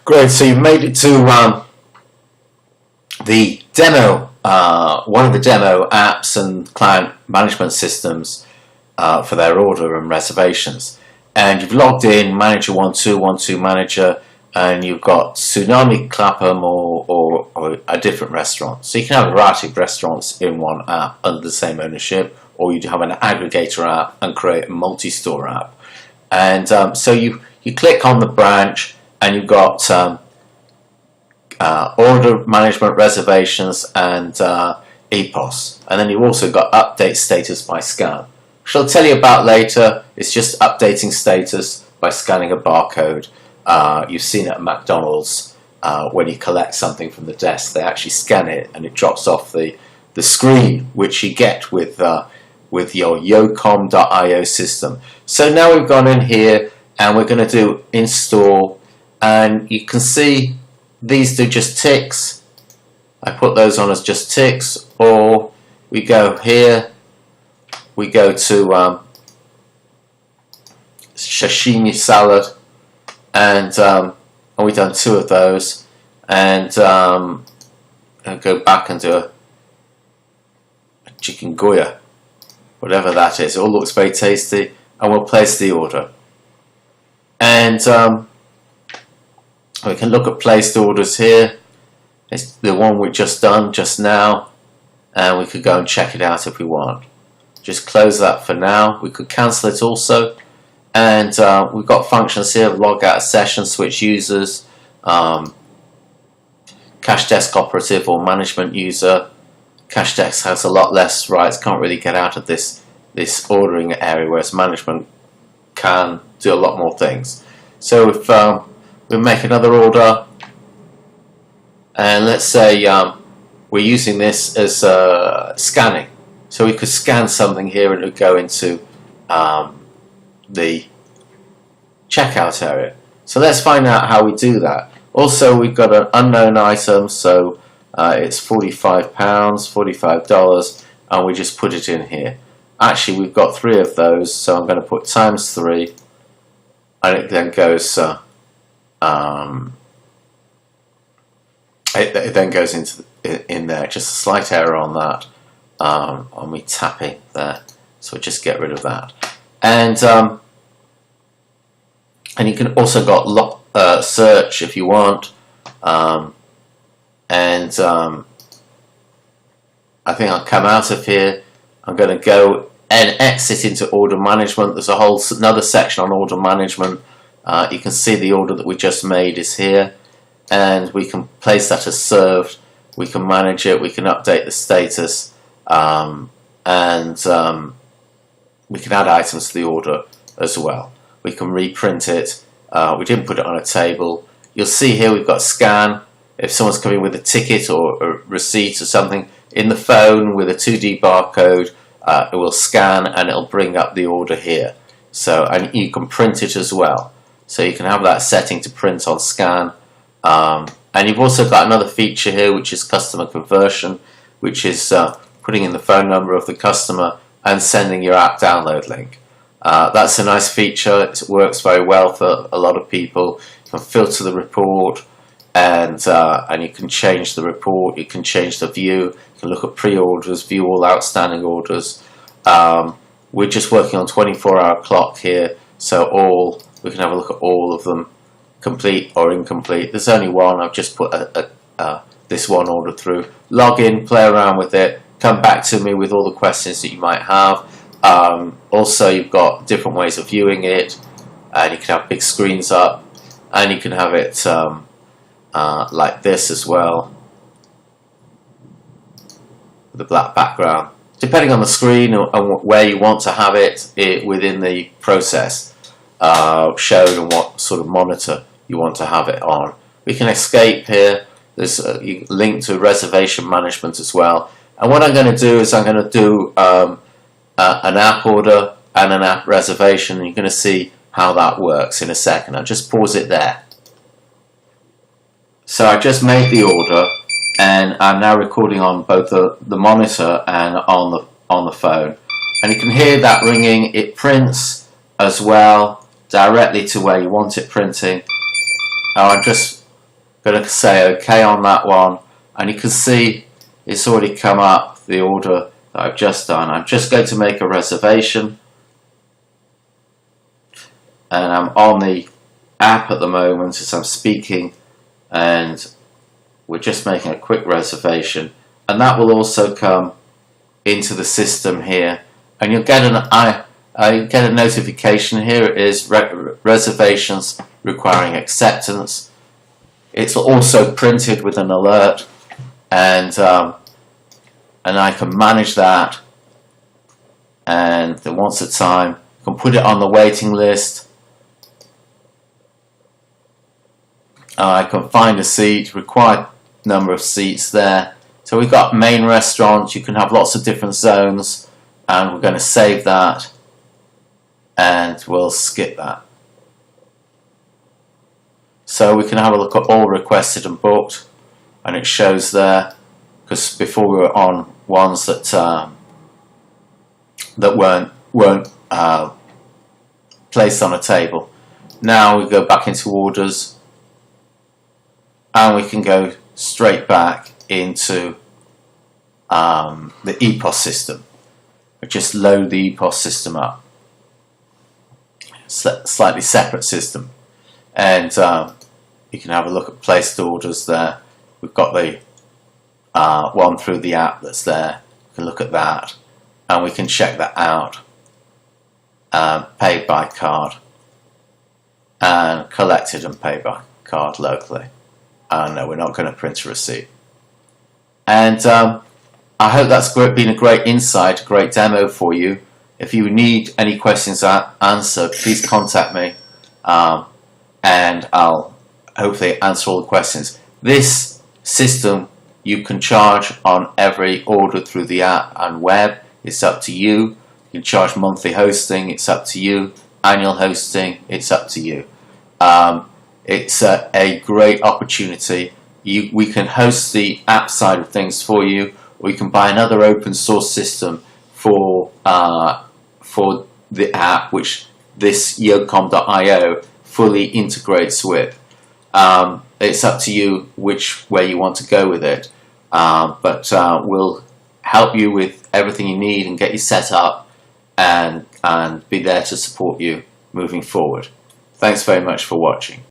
Great, so you've made it to the demo, one of the demo apps and client management systems for their order and reservations. And you've logged in, Manager 1212 Manager, and you've got Tsunami, Clapham, or a different restaurant. So you can have a variety of restaurants in one app under the same ownership, or you have an aggregator app and create a multi-store app. And so you click on the branch, and you've got order management, reservations, and EPOS. And then you've also got update status by scan, which I'll tell you about later. It's just updating status by scanning a barcode. You've seen it at McDonald's when you collect something from the desk. They actually scan it and it drops off the screen, which you get with your yocom.io system. So now we've gone in here and we're going to do install, and you can see these do just ticks. I put those on as just ticks, or we go here, we go to sashimi salad, and we've done 2 of those, and I'll go back and do a chicken goya, whatever that is. It all looks very tasty, and we'll place the order. And we can look at placed orders here. It's the one we've just done just now, and we could go and check it out if we want. Just close that for now. We could cancel it also, and we've got functions here: log out of session, switch users, cache desk operative or management user. Cache desk has a lot less rights, can't really get out of this ordering area, whereas management can do a lot more things. So if we make another order, and let's say we're using this as scanning, so we could scan something here and it would go into the checkout area. So let's find out how we do that. Also, we've got an unknown item, so it's £45, $45, and we just put it in here. Actually, we've got 3 of those, so I'm going to put times 3, and it then goes it then goes into in there. Just a slight error on that, on me tapping there, so just get rid of that. And you can also got search if you want, and I think I'll come out of here. I'm going to go and exit into order management. There's a whole another section on order management. You can see the order that we just made is here, and we can place that as served. We can manage it, we can update the status, and we can add items to the order as well. We can reprint it. We didn't put it on a table. You'll see here we've got scan. If someone's coming with a ticket or a receipt or something, in the phone with a 2D barcode, it will scan and it'll bring up the order here. So, and you can print it as well. So you can have that setting to print on scan. And you've also got another feature here, which is customer conversion, which is putting in the phone number of the customer and sending your app download link. That's a nice feature. It works very well for a lot of people. You can filter the report, and you can change the report. You can change the view. You can look at pre-orders, view all outstanding orders. We're just working on 24-hour clock here, so we can have a look at all of them, complete or incomplete. There's only one. I've just put this one order through. Log in, play around with it, come back to me with all the questions that you might have. Also, you've got different ways of viewing it, and you can have big screens up, and you can have it like this as well, with a black background, depending on the screen and where you want to have it within the process shown and what sort of monitor you want to have it on. We can escape here. There's a link to reservation management as well. And what I'm going to do is I'm going to do an app order and an app reservation, and you're going to see how that works in a second. I'll just pause it there. So I just made the order, and I'm now recording on both the monitor and on the phone. And you can hear that ringing. It prints as well directly to where you want it printing. Now I'm just going to say OK on that one, and you can see it's already come up, the order that I've just done. I'm just going to make a reservation, and I'm on the app at the moment as I'm speaking, and we're just making a quick reservation, and that will also come into the system here, and you'll get a notification. Here it is, reservations requiring acceptance. It's also printed with an alert, and I can manage that, and then once a time I can put it on the waiting list. I can find a seat, required number of seats there. So we've got main restaurant, you can have lots of different zones, and we're going to save that, and we'll skip that. So we can have a look at all requested and booked, and it shows there, because before we were on ones that weren't placed on a table. Now we go back into orders, and we can go straight back into the EPOS system. We just load the EPOS system up. Slightly separate system, and you can have a look at placed orders there. We've got the one through the app that's there. We can look at that, and we can check that out. Paid by card, and collected and paid by card locally. No, we're not going to print a receipt. And I hope that's been a great insight, a great demo for you. If you need any questions answered, please contact me, and I'll hopefully answer all the questions. This system you can charge on every order through the app and web. It's up to you. You can charge monthly hosting. It's up to you. Annual hosting. It's up to you. It's a great opportunity. We can host the app side of things for you, or you can buy another open source system for the app, which this yocom.io fully integrates with. It's up to you which way you want to go with it, but we'll help you with everything you need and get you set up, and be there to support you moving forward. Thanks very much for watching.